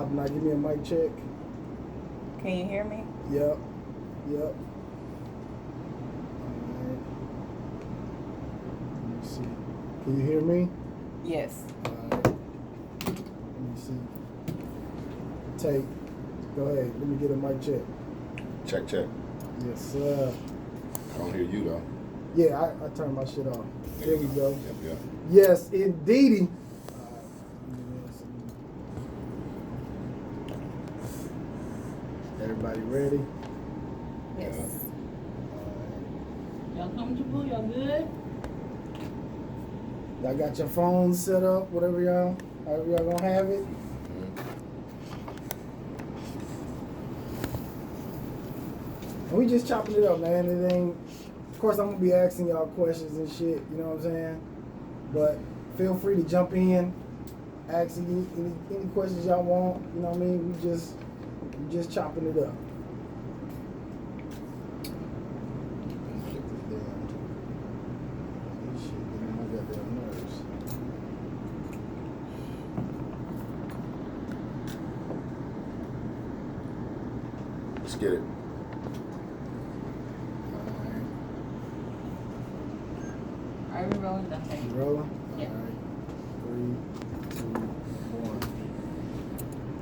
Abena, give me a mic check. Can you hear me? Yep. Alright. Let me see. Can you hear me? Yes. Alright. Let me see. Tate, go ahead. Let me get a mic check. Check. Yes, sir. I don't hear you though. Yeah, I turned my shit off. There we go. Yep. Yes, indeedy. Everybody ready? Yes. Y'all comfortable? Y'all good? Y'all got your phones set up, however y'all gonna have it. And we just chopping it up, man. It ain't. Of course, I'm gonna be asking y'all questions and shit. You know what I'm saying? But feel free to jump in, ask any questions y'all want. You know what I mean? We just chopping it up. This shit getting on my goddamn nerves. Let's get it. Are we rolling? Okay. You rolling? Yeah. All right. 3, 2, 1.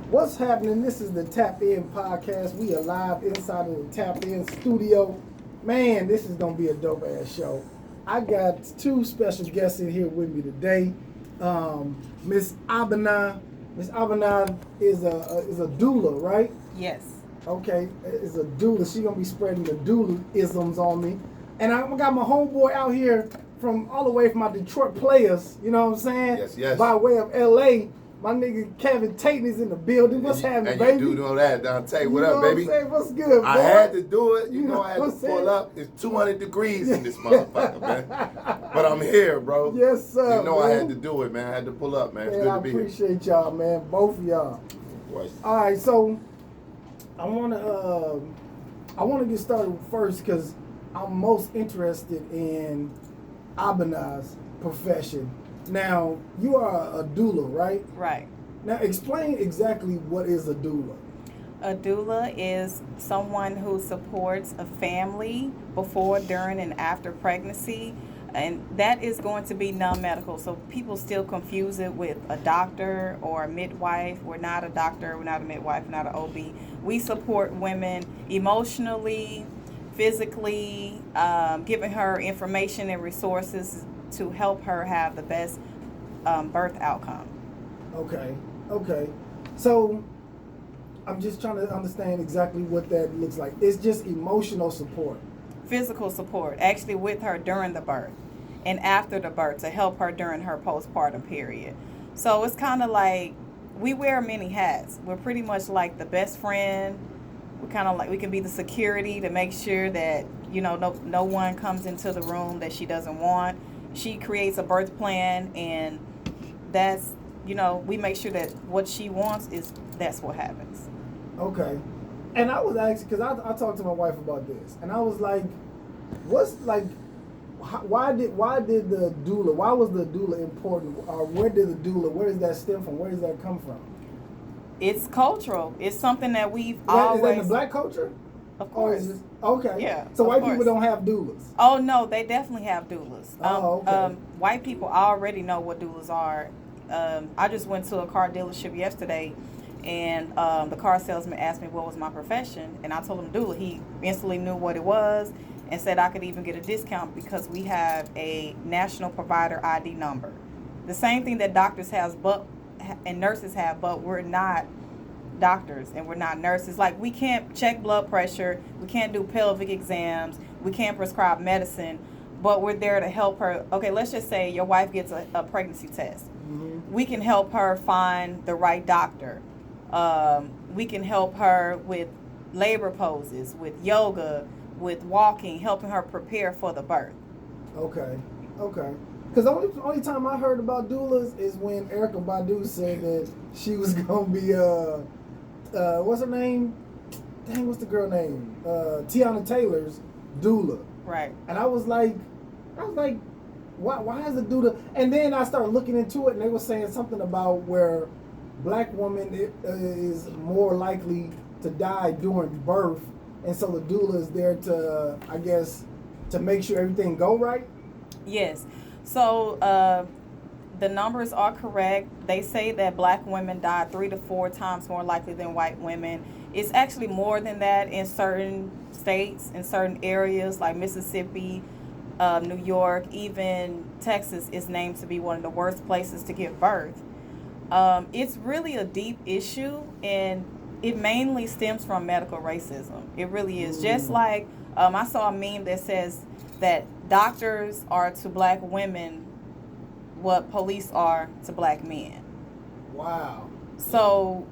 What's happening? This is the Tap In podcast. We are live inside of the Tap In studio. Man, this is gonna be a dope ass show. I got two special guests in here with me today. Miss Abena. Miss Abena is a doula, right? Yes. Okay, is a doula. She gonna be spreading the doula isms on me. And I got my homeboy out here from all the way from my Detroit players, you know what I'm saying? Yes. By way of LA. My nigga Kevin Tate is in the building. What's happening, baby? And you do know that, Tate. What you know up, baby? What I'm saying? What's good, boy? I had to do it. You know I had what to I'm saying? pull up. It's 200 degrees in this motherfucker, man. But I'm here, bro. Yes, sir. You know man. I had to do it, man. I had to pull up, man. It's Man, good to be here. I appreciate y'all, man. Both of y'all. All right, so I wanna get started first because I'm most interested in Abena's profession. Now, you are a doula, right? Right. Now, explain exactly what is a doula. A doula is someone who supports a family before, during, and after pregnancy. And that is going to be non-medical. So people still confuse it with a doctor or a midwife. We're not a doctor, we're not a midwife, we're not an OB. We support women emotionally, physically, giving her information and resources to help her have the best birth outcome. Okay. So I'm just trying to understand exactly what that looks like. It's just emotional support. Physical support, actually with her during the birth and after the birth to help her during her postpartum period. So it's kind of like we wear many hats. We're pretty much like the best friend. We're kind of like, we can be the security to make sure that, you know, no one comes into the room that she doesn't want. She creates a birth plan, and that's, you know, we make sure that what she wants that's what happens. Okay. And I was asking, because I talked to my wife about this, and I was like, why was the doula important? Or where does that stem from? Where does that come from? It's cultural. It's something that we've Is always... that in the black culture? Of course. Okay. Yeah. So white course. people don't have doulas? Oh, no, they definitely have doulas. Okay. White people already know what doulas are. I just went to a car dealership yesterday, and the car salesman asked me what was my profession, and I told him doula. He instantly knew what it was and said I could even get a discount because we have a national provider ID number. The same thing that doctors have and nurses have, but we're not doctors and we're not nurses. Like, we can't check blood pressure, we can't do pelvic exams, we can't prescribe medicine, but we're there to help her. Okay, let's just say your wife gets a pregnancy test. Mm-hmm. We can help her find the right doctor. We can help her with labor poses, with yoga, with walking, helping her prepare for the birth. Okay. Because the only time I heard about doulas is when Erykah Badu said that she was gonna be what's her name? Dang, what's the girl name? Tiana Taylor's doula. Right. And I was like, why is a doula? And then I started looking into it, and they were saying something about where black woman is more likely to die during birth, and so the doula is there to, I guess, to make sure everything go right? Yes. So the numbers are correct. They say that black women die 3 to 4 times more likely than white women. It's actually more than that in certain states, in certain areas like Mississippi, New York, even Texas is named to be one of the worst places to give birth. It's really a deep issue, and it mainly stems from medical racism. It really is. Just like I saw a meme that says that doctors are to black women what police are to black men. Wow. So,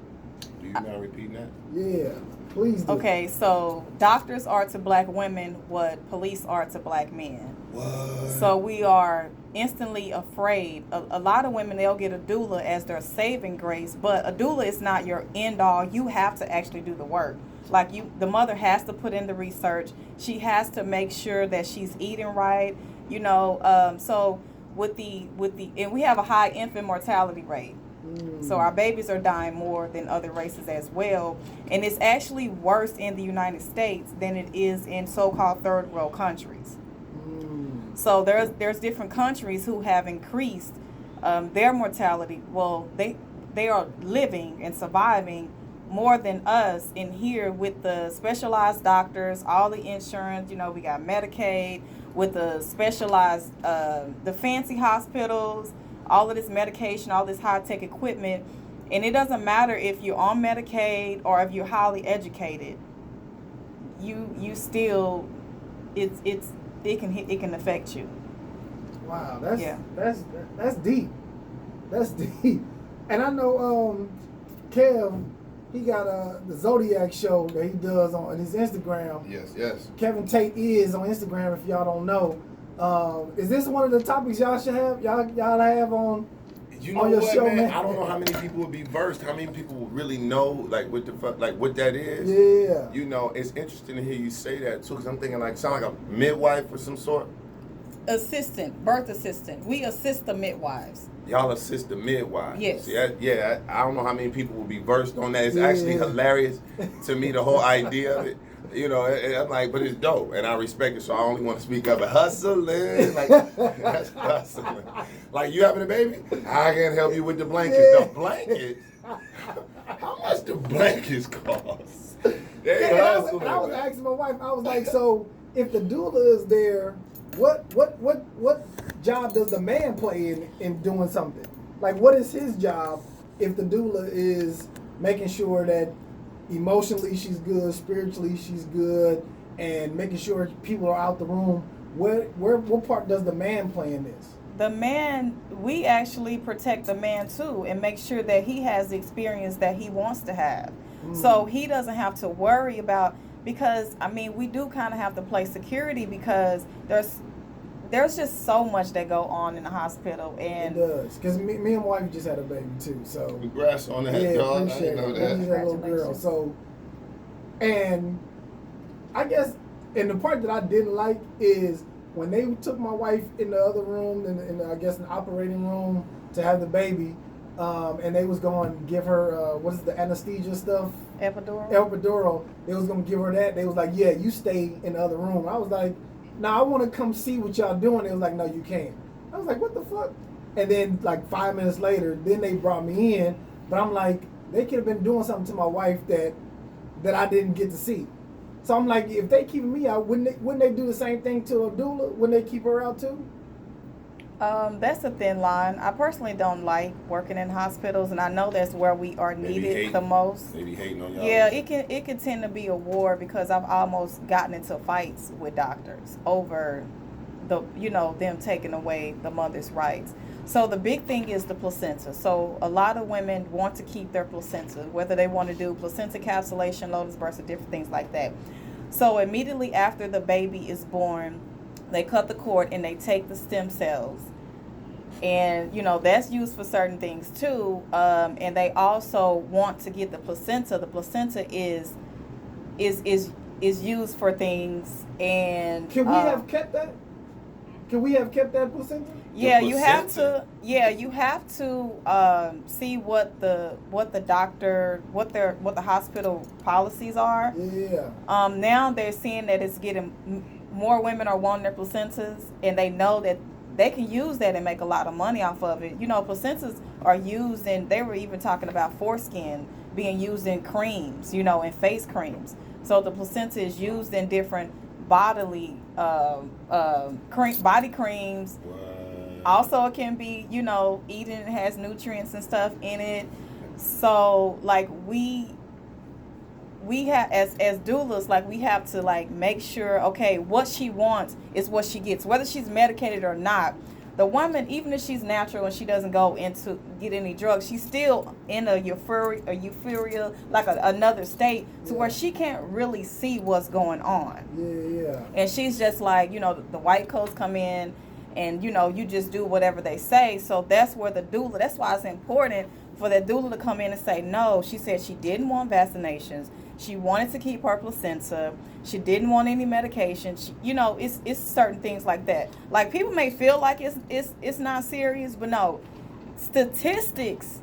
Do you mind repeating that? Yeah, please do. okay, so doctors are to black women what police are to black men. What? So we are instantly afraid. A lot of women, they'll get a doula as their saving grace, but a doula is not your end all. You have to actually do the work. Like the mother has to put in the research. She has to make sure that she's eating right. So with the and we have a high infant mortality rate. So our babies are dying more than other races as well, and it's actually worse in the United States than it is in so-called third world countries. So there's different countries who have increased their mortality. Well, they are living and surviving more than us in here with the specialized doctors, all the insurance. We got Medicaid with the specialized, the fancy hospitals, all of this medication, all this high-tech equipment. And it doesn't matter if you're on Medicaid or if you're highly educated. You still, it can affect you. Wow, that's Yeah. that's deep. That's deep. And I know Kev, he got the Zodiac show that he does on his Instagram. Yes. Kevin Tate is on Instagram if y'all don't know. Is this one of the topics y'all should have? Y'all have on You know on your what, show, man? I don't know how many people would be versed, how many people would really know, like, what the fuck, like, what that is. Yeah. It's interesting to hear you say that, too, because I'm thinking, like, sound like a midwife or some sort. Birth assistant. We assist the midwives. Y'all assist the midwives. Yes. See, I don't know how many people will be versed on that. It's actually hilarious to me, the whole idea of it. I'm like, but it's dope, and I respect it, so I only want to speak up. But hustling, like, that's hustling. Like, you having a baby? I can help you with the blankets. Yeah. The blankets? How much do blankets cost? And I was asking my wife, I was like, so if the doula is there, what job does the man play in doing something? Like, what is his job if the doula is making sure that emotionally she's good, spiritually she's good, and making sure people are out the room? What part does the man play in this? The man, we actually protect the man too and make sure that he has the experience that he wants to have. So he doesn't have to worry about, because we do kind of have to play security, because there's just so much that go on in the hospital. And it does, because me and my wife just had a baby too, so Congrats on that, yeah, dog. I appreciate didn't know it. that. We just had a little girl, so, and I guess, and the part that I didn't like is when they took my wife in the other room, in the, I guess, the operating room to have the baby, and they was going to give her, what is the anesthesia stuff? Epidural. They was going to give her that. They was like, yeah, you stay in the other room. I was like, nah, I want to come see what y'all doing. They was like, no, you can't. I was like, what the fuck? And then, like, 5 minutes later, then they brought me in. But I'm like, they could have been doing something to my wife that I didn't get to see. So I'm like, if they keep me out, wouldn't they do the same thing to a doula? Wouldn't they keep her out too? That's a thin line. I personally don't like working in hospitals, and I know that's where we are needed the most. Maybe hating on y'all. Yeah, it can tend to be a war, because I've almost gotten into fights with doctors over them taking away the mother's rights. So the big thing is the placenta. So a lot of women want to keep their placenta, whether they want to do placenta encapsulation, Lotus Birth, or different things like that. So immediately after the baby is born, they cut the cord and they take the stem cells. And, that's used for certain things too. And they also want to get the placenta. The placenta is used for things. And can we have kept that? Could we have kept that placenta? Yeah, The you have placenta. to. Yeah, you have to see what the doctor, what the hospital policies are. Yeah. Now they're seeing that it's getting more women are wanting their placentas, and they know that they can use that and make a lot of money off of it. You know, placentas are used, and they were even talking about foreskin being used in creams, you know, in face creams. So the placenta is used in different bodily body creams. What? Also, it can be, you know, eating, it has nutrients and stuff in it. So like we have, as doulas, like we have to like make sure, okay, what she wants is what she gets, whether she's medicated or not. The woman, even if she's natural and she doesn't go into get any drugs, she's still in a euphoria, like another state to where she can't really see what's going on. Yeah. And she's just like, you know, the white coats come in and, you know, you just do whatever they say. So that's where the doula, that's why it's important for the doula to come in and say, no, she said she didn't want vaccinations. She wanted to keep her placenta. She didn't want any medication. She, you know, it's certain things like that. Like people may feel like it's not serious, but no, statistics,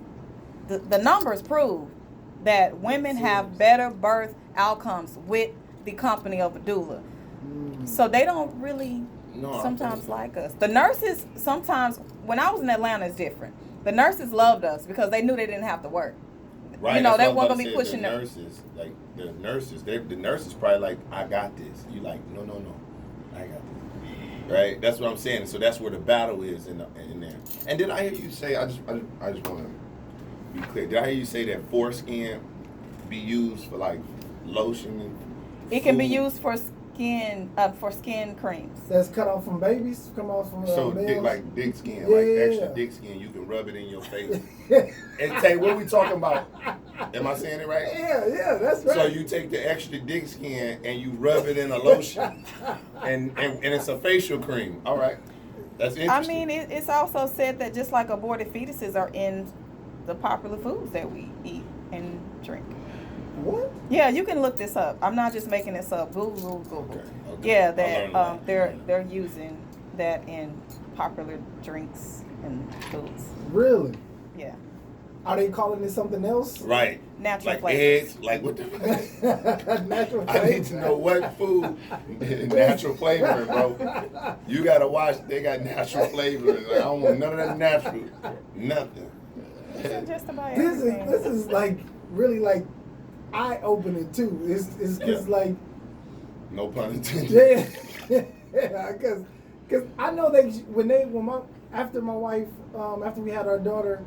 the numbers prove that women have better birth outcomes with the company of a doula. So they don't really sometimes like us. The nurses sometimes, when I was in Atlanta, it's different. The nurses loved us because they knew they didn't have to work. Right, you know, they they weren't gonna be pushing the nurses. Like the nurses probably like, I got this. You like, no, I got this. Right, that's what I'm saying. So that's where the battle is in there. And did I hear you say? I just want to be clear. Did I hear you say that foreskin be used for like lotion? And it can be food? used for skin creams. That's cut off from babies. Come off from So males. like dick skin, Yeah, like yeah, extra yeah. dick skin, you can rub it in your face. And Tate, what are we talking about? Am I saying it right? Yeah, that's right. So you take the extra dick skin and you rub it in a lotion, and it's a facial cream. All right, that's interesting. I mean, it's also said that just like aborted fetuses are in the popular foods that we eat and drink. What? Yeah, you can look this up. I'm not just making this up. Google. Okay. Yeah, I learned that they're using that in popular drinks and foods. Really? Yeah. Are they calling it something else? Right. Natural like flavors. eggs, like what the Natural I need flavor. to know what food natural flavoring, bro. You gotta watch. They got natural flavoring. Like, I don't want none of that natural. Nothing. It's in just about This everything. is like really like eye opening too. It's Yeah. like No pun intended. yeah, because I know after my wife after we had our daughter,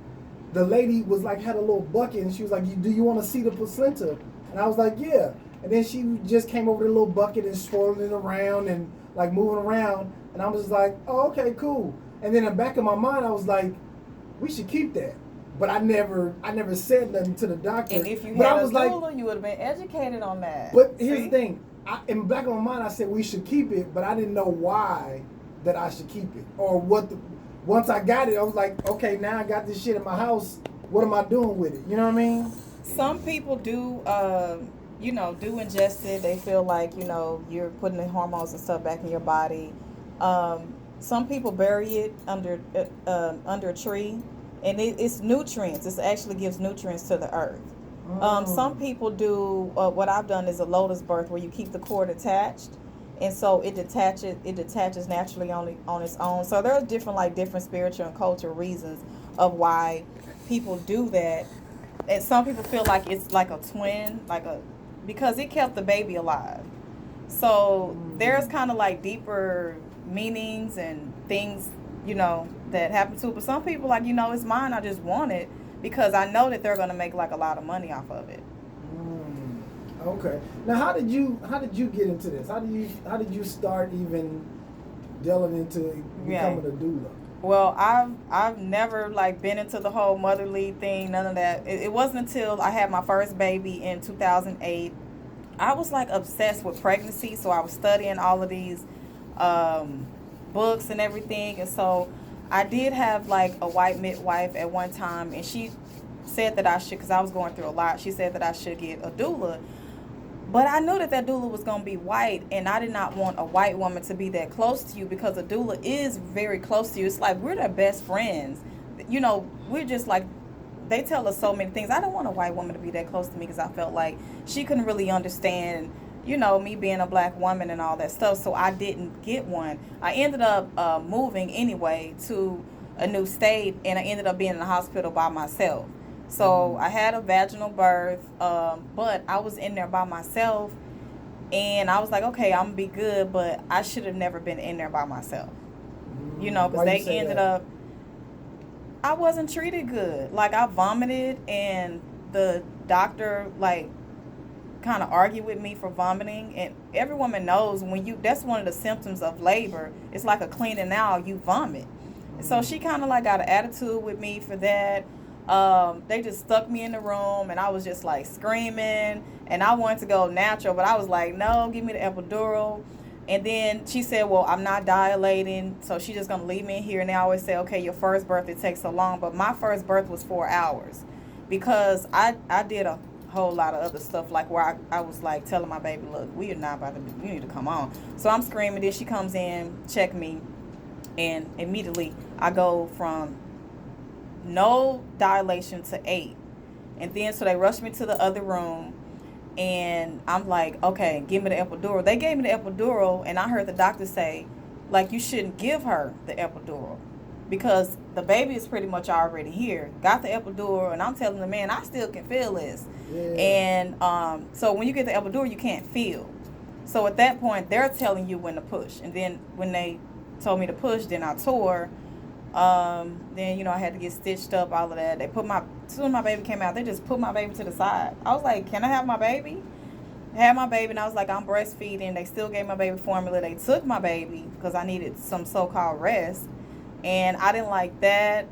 the lady was like had a little bucket and she was like, do you want to see the placenta? And I was like, yeah. And then she just came over the little bucket and swirling it around and like moving around, and I was just like, oh, okay, cool. And then in the back of my mind I was like, we should keep that. But I never said nothing to the doctor. And if you but had I a was like, doula, you would have been educated on that. but here's See? the thing. In the back of my mind, I said we should keep it, but I didn't know why that I should keep it or what. Once I got it, I was like, okay, now I got this shit in my house. What am I doing with it? You know what I mean? Some people do, do ingest it. They feel like, you're putting the hormones and stuff back in your body. Some people bury it under a tree, and it's nutrients. It actually gives nutrients to the earth. Some people do, what I've done is a Lotus Birth where you keep the cord attached, and so it detaches naturally on its own. So there are different spiritual and cultural reasons of why people do that. And some people feel like it's like a twin, because it kept the baby alive. So there's kind of like deeper meanings and things, that happen to it. But some people it's mine, I just want it because I know that they're going to make like a lot of money off of it. Okay. Now, how did you get into this? How did you start even delving into becoming a doula? Well, I've never been into the whole motherly thing, none of that. It wasn't until I had my first baby in 2008. I was obsessed with pregnancy, so I was studying all of these books and everything, and so I did have a white midwife at one time, and she said that I should, because I was going through a lot. She said that I should get a doula. But I knew that doula was going to be white, and I did not want a white woman to be that close to you, because a doula is very close to you. It's like we're their best friends. You know, we're just like, they tell us so many things. I don't want a white woman to be that close to me, because I felt like she couldn't really understand, you know, me being a black woman and all that stuff. So I didn't get one. I ended up moving anyway to a new state, and I ended up being in the hospital by myself. So I had a vaginal birth, but I was in there by myself, and I was like, okay, I'm gonna be good, but I should have never been in there by myself. You know, because they ended up, I wasn't treated good. Like, I vomited, and the doctor, like, kind of argued with me for vomiting. And every woman knows that's one of the symptoms of labor. It's like a cleaning out, you vomit. So she kind of like got an attitude with me for that. They just stuck me in the room, and I was just like screaming, and I wanted to go natural, but I was like, no, give me the epidural. And then she said, well, I'm not dilating, so she's just gonna leave me in here. And they always say, okay, your first birth, it takes so long. But my first birth was 4 hours, because I did a whole lot of other stuff, like where I was like telling my baby, look, we are not about to do, you need to come on. So I'm screaming. Then she comes in, check me, and immediately I go from no dilation to 8. And then so they rushed me to the other room, and I'm like, okay, give me the epidural. They gave me the epidural, and I heard the doctor say, like, you shouldn't give her the epidural, because the baby is pretty much already here. Got the epidural, and I'm telling the man, I still can feel this. Yeah. And so when you get the epidural, you can't feel. So at that point, they're telling you when to push. And then when they told me to push, then I tore. Then, you know, I had to get stitched up, all of that. They put as soon as my baby came out, they just put my baby to the side. I was like, can I have my baby? I had my baby, and I was like, I'm breastfeeding. They still gave my baby formula. They took my baby because I needed some so-called rest, and I didn't like that.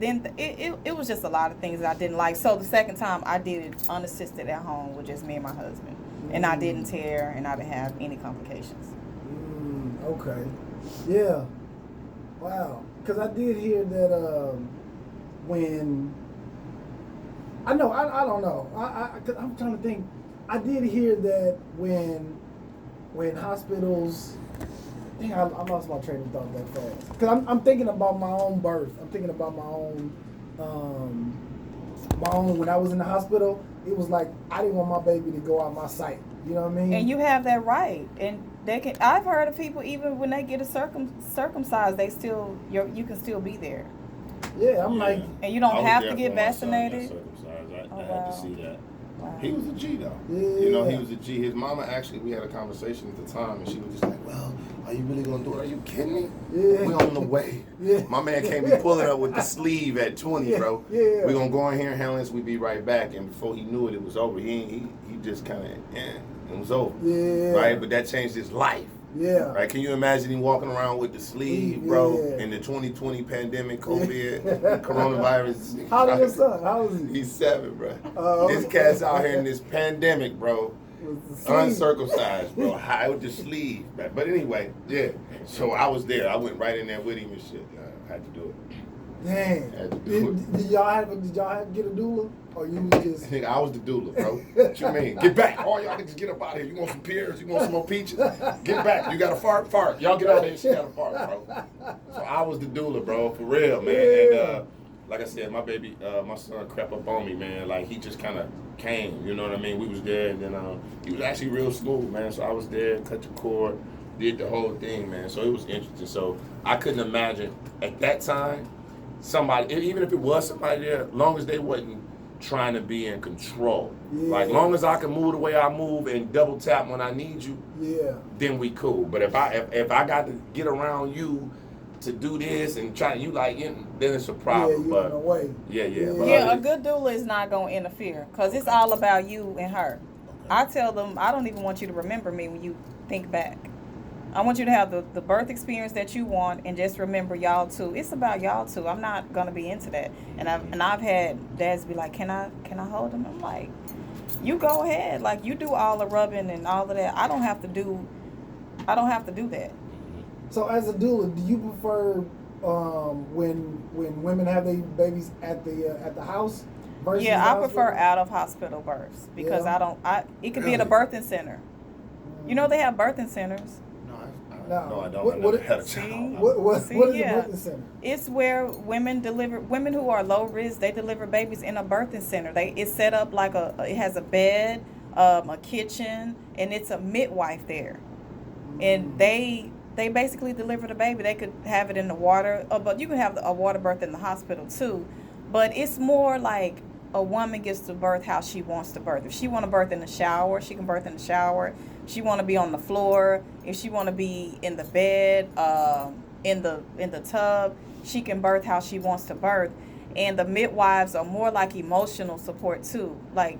Then it was just a lot of things that I didn't like. So the second time I did it unassisted at home with just me and my husband, and I didn't tear, and I didn't have any complications. Okay. Yeah. Wow. Because I did hear that when I don't know. Cause I'm trying to think. I did hear that when hospitals. Dang, I lost my train of thought that fast. Because I'm thinking about my own birth. I'm thinking about my own when I was in the hospital. It was like I didn't want my baby to go out my sight. You know what I mean? And you have that right. And they can. I've heard of people, even when they get circumcised, they still you can still be there. Yeah, I'm like. And you don't have to get vaccinated. I had to see that. Wow. He was a G though. Yeah. You know, he was a G. His mama, actually, we had a conversation at the time, and she was just like, well, are you really gonna do it? Are you kidding me? Yeah. We on the way. Yeah. My man can't be pulling up with the sleeve at 20, bro. Yeah. We gonna go in here and handle this. We be right back. And before he knew it, it was over. He just kind of, it was over. Yeah. Right? But that changed his life. Yeah. Right? Can you imagine him walking around with the sleeve, bro, in the 2020 pandemic, COVID, coronavirus? How old is your son? How old is he? He's 7, bro. This cat's out here in this pandemic, bro. Uncircumcised, bro. High with the sleeve, man. But anyway, yeah. So I was there. I went right in there with him and shit. I had to do it. Dang. Had to do it. Did y'all have to get a doula? Or you was just... Nigga, I was the doula, bro. What you mean? Get back. All y'all niggas get up out of here. You want some pears? You want some more peaches? Get back. You got a fart? Fart. Y'all get out of here. She got a fart, bro. So I was the doula, bro. For real, man. And like I said, my baby, my son crept up on me, man. Like, he just kind of came, you know what I mean? We was there, and then he was actually real smooth, man. So I was there, cut the cord, did the whole thing, man. So it was interesting. So I couldn't imagine at that time somebody, even if it was somebody there, as long as they wasn't trying to be in control. Yeah. Like, long as I can move the way I move and double tap when I need you, then we cool. But if I got to get around you to do this and try you like it, then it's a problem. Yeah, in a way. Yeah, a good doula is not gonna interfere, because it's all about you and her. Okay. I tell them, I don't even want you to remember me when you think back. I want you to have the birth experience that you want, and just remember y'all two. It's about y'all two. I'm not gonna be into that. And I've had dads be like, can I hold him? I'm like, you go ahead. Like, you do all the rubbing and all of that. I don't have to do that. So as a doula, do you prefer when women have their babies at the house, versus Yeah, I prefer hospital? out of hospital births because Yeah. it could be at a birthing center. You know they have birthing centers. No, I don't. What- I never what- had a See? child. What See, is yeah. a birthing center? It's where women who are low risk, they deliver babies in a birthing center. It's set up like it has a bed, a kitchen, and it's a midwife there. And they basically deliver the baby. They could have it in the water, but you can have a water birth in the hospital too. But it's more like a woman gets to birth how she wants to birth. If she want to birth in the shower, she can birth in the shower. She want to be on the floor. If she want to be in the bed, in the tub, she can birth how she wants to birth. And the midwives are more like emotional support too. Like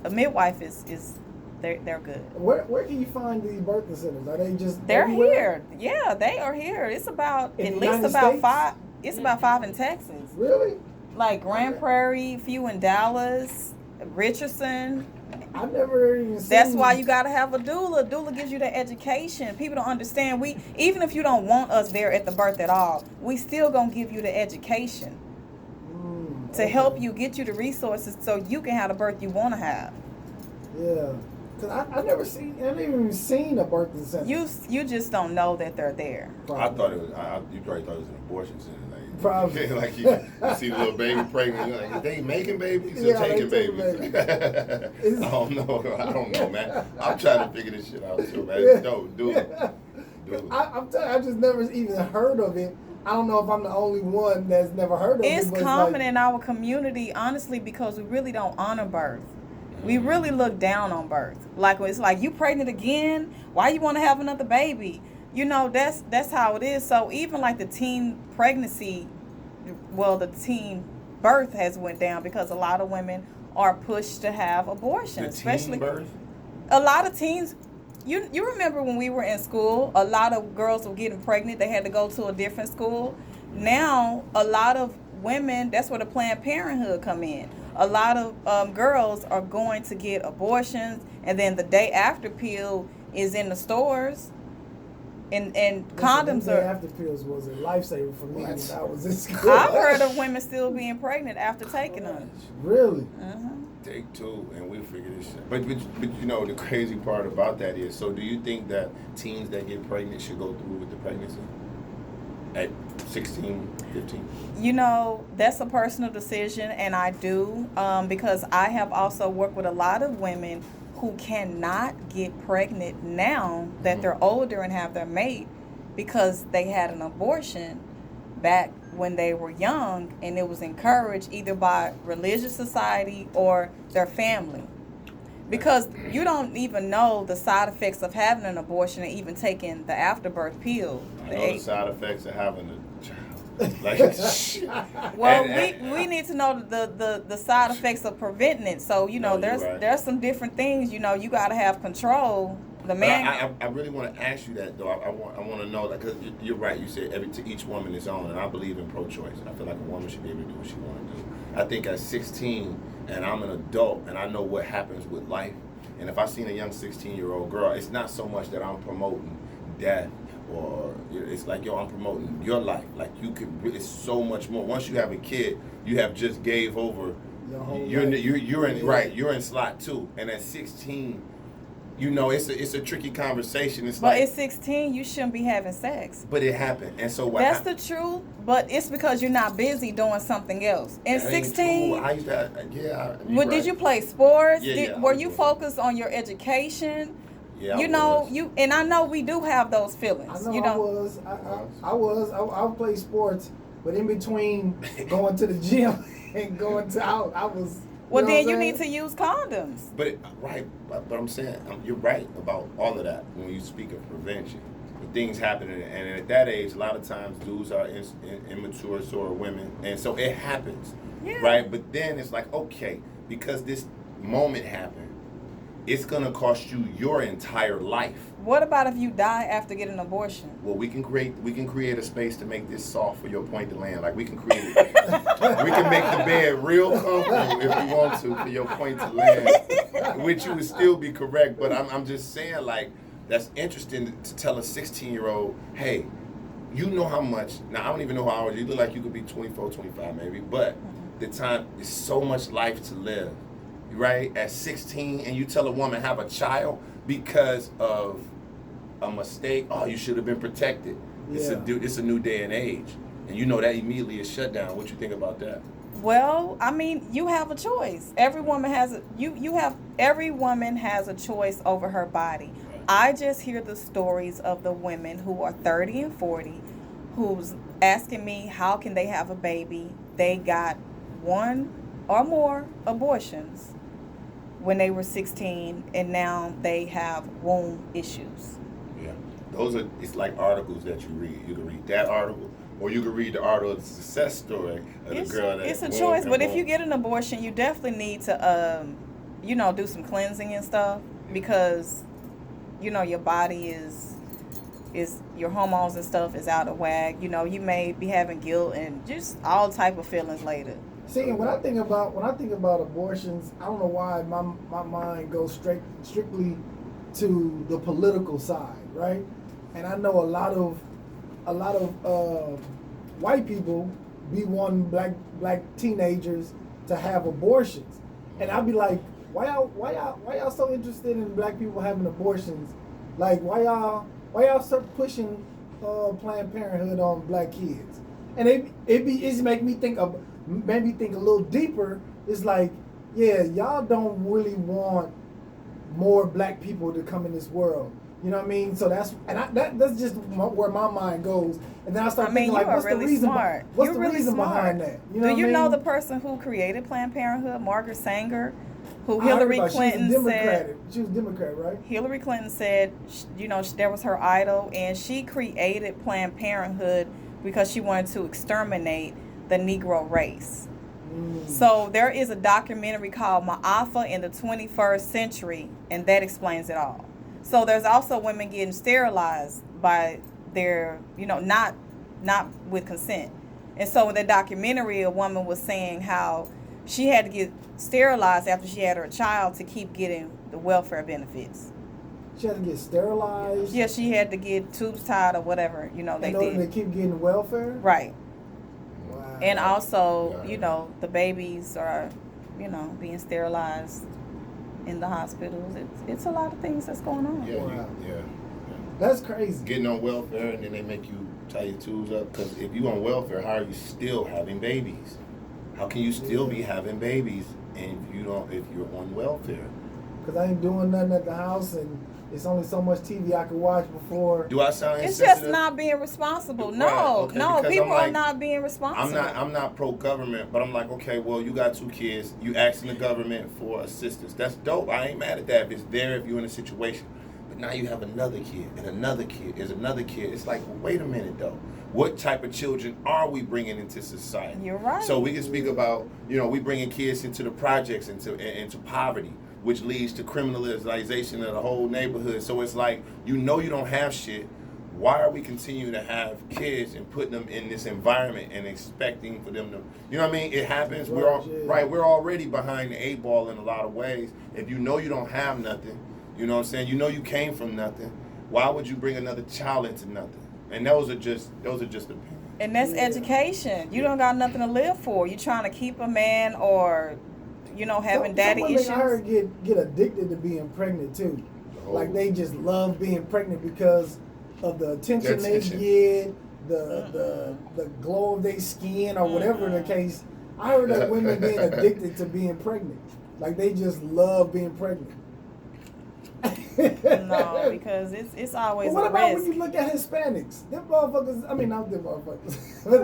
a midwife is they're good. Where can you find these birthing centers? Are they just They're everywhere? here. Yeah, they are here. It's about In at the least United about States? 5. It's about 5 in Texas. Really? Like Grand Okay. Prairie, a few in Dallas, Richardson. I've never even seen. That's why you gotta have a doula. Doula gives you the education. People don't understand. Even if you don't want us there at the birth at all, we still gonna give you the education to help you, get you the resources so you can have the birth you want to have. Yeah, cause I never even seen a birthing center. You just don't know that they're there. I thought it was. You probably thought it was an abortion center. Like, Probably. like you see the little baby pregnant. You're like, they making babies or Yeah, they taking taking babies? babies. I don't know, man. I'm trying to figure this shit out too, man. Yeah. No, do it. I'm telling you, I just never even heard of it. I don't know if I'm the only one that's never heard of it. It's but common like, in our community, honestly, because we really don't honor birth. We really look down on birth. Like it's like, you pregnant again? Why you want to have another baby? You know, that's how it is. So even like the teen pregnancy, the teen birth has went down because a lot of women are pushed to have abortions. Especially birth? a lot of teens. You remember when we were in school, a lot of girls were getting pregnant. They had to go to a different school. Now, a lot of women, that's where the Planned Parenthood come in. A lot of girls are going to get abortions, and then the day after pill is in the stores. And condoms are. After pills was a lifesaver for me when I was in school. I've heard of women still being pregnant after taking them. Really? Take two, and we figure this shit. But you know the crazy part about that is, so do you think that teens that get pregnant should go through with the pregnancy at 16, 15? You know, that's a personal decision, and I do, because I have also worked with a lot of women who cannot get pregnant now that they're older and have their mate because they had an abortion back when they were young, and it was encouraged either by religious society or their family. Because you don't even know the side effects of having an abortion and even taking the afterbirth pill. I know the side effects of having a child. Like, well, we need to know the side effects of preventing it. So, you know, there's some different things, you know, you got to have control. The man. I really want to ask you that though. I want to know that, because you're right. You said to each woman is own, and I believe in pro-choice. I feel like a woman should be able to do what she want to do. I think at 16, and I'm an adult, and I know what happens with life. And if I seen a young 16-year-old girl, it's not so much that I'm promoting death, or it's like, yo, I'm promoting your life. Like you could, it's so much more. Once you have a kid, you have just gave over. You're in slot 2, and at 16. You know, it's a tricky conversation. But at 16, you shouldn't be having sex. But it happened, and so what? That's the truth. But it's because you're not busy doing something else. In 16, I used to, did you play sports? Yeah, were you focused on your education? Yeah, you know, and I know we do have those feelings. I know I was. I played sports, but in between going to the gym and going to out, I was. Well, then you need to use condoms. But I'm saying you're right about all of that when you speak of prevention. But things happen, and at that age, a lot of times dudes are immature, so are women, and so it happens, right? But then it's like, okay, because this moment happened, it's gonna cost you your entire life. What about if you die after getting an abortion? Well, we can create a space to make this soft for your point to land. Like we can create it. We can make the bed real comfortable if we want to for your point to land, which you would still be correct. But I'm just saying, like, that's interesting to tell a 16-year-old, hey, you know how much. Now I don't even know how old you look like. You could be 24, 25 maybe, but the time is so much life to live, right? At 16, and you tell a woman have a child because of a mistake. Oh, you should have been protected. Yeah. It's a new day and age, and you know that immediately is shut down. What you think about that? Well, I mean, you have a choice. Every woman has every woman has a choice over her body. I just hear the stories of the women who are 30 and 40 who's asking me how can they have a baby. They got one or more abortions when they were 16 and now they have womb issues. Yeah. It's like articles that you read. You can read that article, or you can read the article of the success story of the girl that. It's a choice, but if you get an abortion, you definitely need to, do some cleansing and stuff because, your body is your hormones and stuff is out of whack. You may be having guilt and just all type of feelings later. See, and when I think about abortions, I don't know why my mind goes strictly to the political side, right? And I know a lot of white people be wanting black teenagers to have abortions, and I'd be like, why y'all so interested in black people having abortions? Like, why y'all start pushing Planned Parenthood on black kids? And it make me think a little deeper. It's like, yeah, y'all don't really want more black people to come in this world. You know what I mean? So that's just where my mind goes. And then I start thinking, like, what's really the reason? Smart. What's You're the really reason smart. behind that? You know Do what you I mean? know the person who created Planned Parenthood, Margaret Sanger, who I heard Hillary about it. Clinton said? She was Democrat, right? Hillary Clinton said, that was her idol, and she created Planned Parenthood because she wanted to exterminate the Negro race. So there is a documentary called Ma'afa in the 21st Century, and that explains it all. So there's also women getting sterilized by their, not with consent. And so in the documentary, a woman was saying how she had to get sterilized after she had her child to keep getting the welfare benefits. She had to get sterilized? Yeah, she had to get tubes tied or whatever, they did. In order to keep getting welfare? Right. Wow. And also, the babies are, being sterilized in the hospitals. It's a lot of things that's going on. Yeah, Wow. yeah. That's crazy. Getting on welfare, and then they make you tie your tubes up. Because if you on welfare, how are you still having babies? How can you still be having babies if you're on welfare? Because I ain't doing nothing at the house, and it's only so much TV I can watch before. Do I sound It's insensitive? just not being responsible. Right, No, okay, no, because people I'm like, are not being responsible. I'm not pro-government, but I'm like, okay, well, you got 2 kids. You asking the government for assistance. That's dope. I ain't mad at that if it's there, if you're in a situation. But now you have another kid, and another kid, there's another kid. It's like, well, wait a minute, though. What type of children are we bringing into society? You're right. So we can speak about, we bringing kids into the projects, into poverty, which leads to criminalization of the whole neighborhood. So it's like, you don't have shit. Why are we continuing to have kids and putting them in this environment and expecting for them to, you know what I mean? It happens. Right, We're already behind the 8 ball in a lot of ways. If you don't have nothing, you know what I'm saying? You came from nothing. Why would you bring another child into nothing? And those are just opinions. And that's education. You don't got nothing to live for. You trying to keep a man or, having daddy some issues. I heard get addicted to being pregnant too. Like they just love being pregnant because of the attention they get, the glow of their skin or whatever the case. I heard that women being addicted to being pregnant. Like they just love being pregnant. No, because it's always But what a about risk. when you look at Hispanics? Them motherfuckers, I mean, not them motherfuckers. But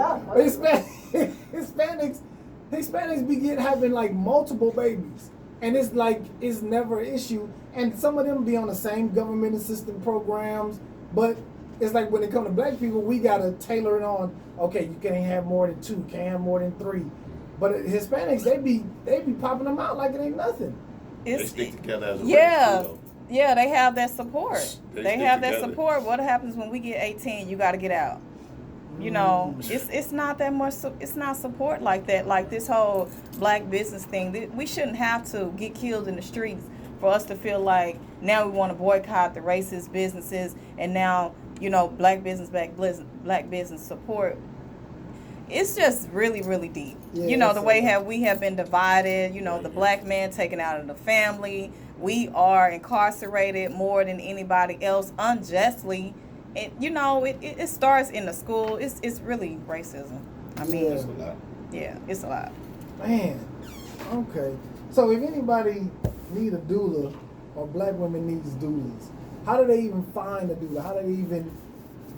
Hispanics begin having like multiple babies. And it's like, it's never an issue. And some of them be on the same government assistance programs. But it's like when it comes to black people, we got to tailor it on, okay, you can't have more than 2, can't have more than 3. But Hispanics, they be popping them out like it ain't nothing. They stick together as a yeah. race, too, though. Yeah, they have that support. They have that together. support. What happens when we get 18? You got to get out. It's not that much. It's not support like that. Like this whole black business thing. We shouldn't have to get killed in the streets for us to feel like now we want to boycott the racist businesses and now black business support. it's just really, really deep. Yeah, You know, the that's way a lot. how we have been divided, you know, the black man taken out of the family. We are incarcerated more than anybody else unjustly. And, you know, it starts in the school. It's really racism. I mean, That's a lot. yeah, it's a lot. Man, okay. So if anybody need a doula or black women needs doulas, how do they even find a doula? How do they even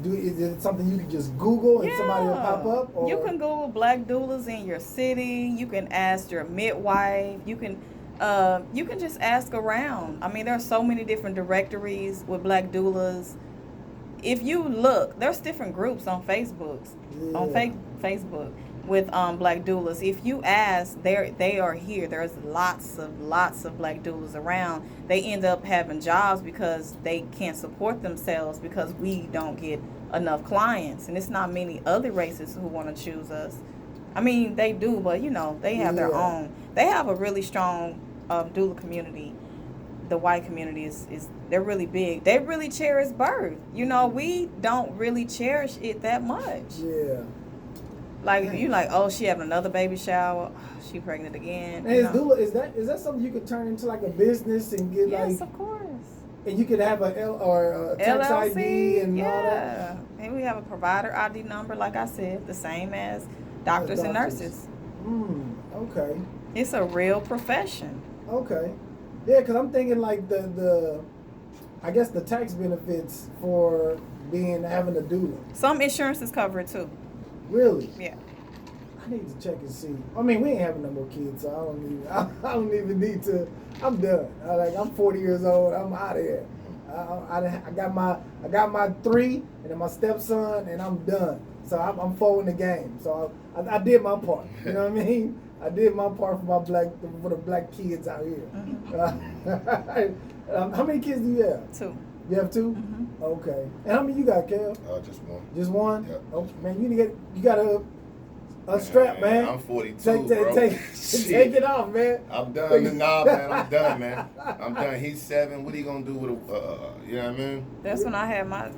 do? Is it something you can just Google and somebody will pop up? Or? You can Google black doulas in your city. You can ask your midwife. You can just ask around. I mean, there are so many different directories with black doulas. If you look, there's different groups on Facebook, Facebook with black doulas. If you ask, they are here. There's lots of black doulas around. They end up having jobs because they can't support themselves because we don't get enough clients, and it's not many other races who want to choose us. I mean, they do, but you know, they have their own. They have a really strong doula community. The white community is they're really big. They really cherish birth. You know, we don't really cherish it that much. Yeah. Like you like, oh, she having another baby shower. She pregnant again. And doula, is that something you could turn into like a business and get Yes, like? of course. And you could have a tax LLC, ID and yeah. all that. And we have a provider ID number, like I said, the same as doctors and nurses. Okay. It's a real profession. Okay. Yeah, because I'm thinking like the I guess the tax benefits for having a doula. Some insurances cover it too. Really? Yeah. I need to check and see. I mean, we ain't having no more kids, so I don't even need to. I'm done. I'm 40 years old. I'm out of here. I got my 3 and then my stepson, and I'm done. So I'm following the game. So I did my part. You know what I mean? I did my part for the black kids out here. Mm-hmm. How many kids do you have? 2. You have 2? Mm-hmm. Okay. And how many you got, Kel? Just one. Just one? Yep. Oh, man, you got a strap, man. I'm 42, Take it off, man. I'm done. Nah, man, I'm done, man. I'm done. He's 7. What are you gonna do with you know what I mean? That's when I had my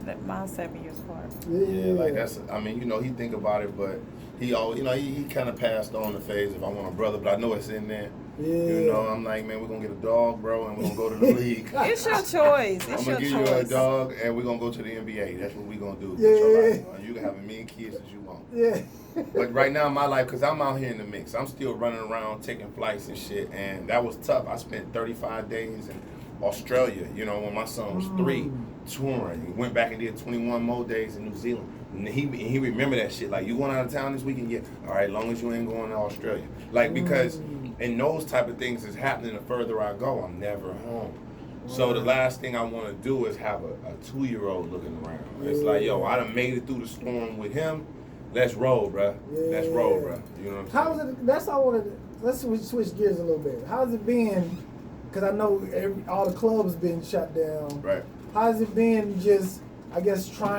7 years apart. Yeah. Like that's. I mean, you know, he think about it, but he always, you know, he kind of passed on the phase if I want a brother, but I know it's in there. Yeah. You know, I'm like, man, we're gonna get a dog, bro, and we're gonna go to the league. It's your choice. It's I'm your gonna give choice. you a dog, and we're gonna go to the NBA. That's what we're gonna do. Yeah. With your life, man. You can have as many kids as you want. Yeah. But right now in my life, because I'm out here in the mix, I'm still running around taking flights and shit, and that was tough. I spent 35 days in Australia, you know, when my son was 3, touring. He went back and did 21 more days in New Zealand. And he remembered that shit. Like, you going out of town this weekend? Yeah. All right, long as you ain't going to Australia. Like, because and those type of things is happening the further I go. I'm never home. So the last thing I want to do is have a 2-year-old looking around. It's like, yo, I done made it through the storm with him. Let's roll, bruh. Let's roll, bruh. You know what I'm saying? How is it? That's all I wanted. Let's switch gears a little bit. How's it been? Because I know all the clubs been shut down. Right. How's it been? Just I guess trying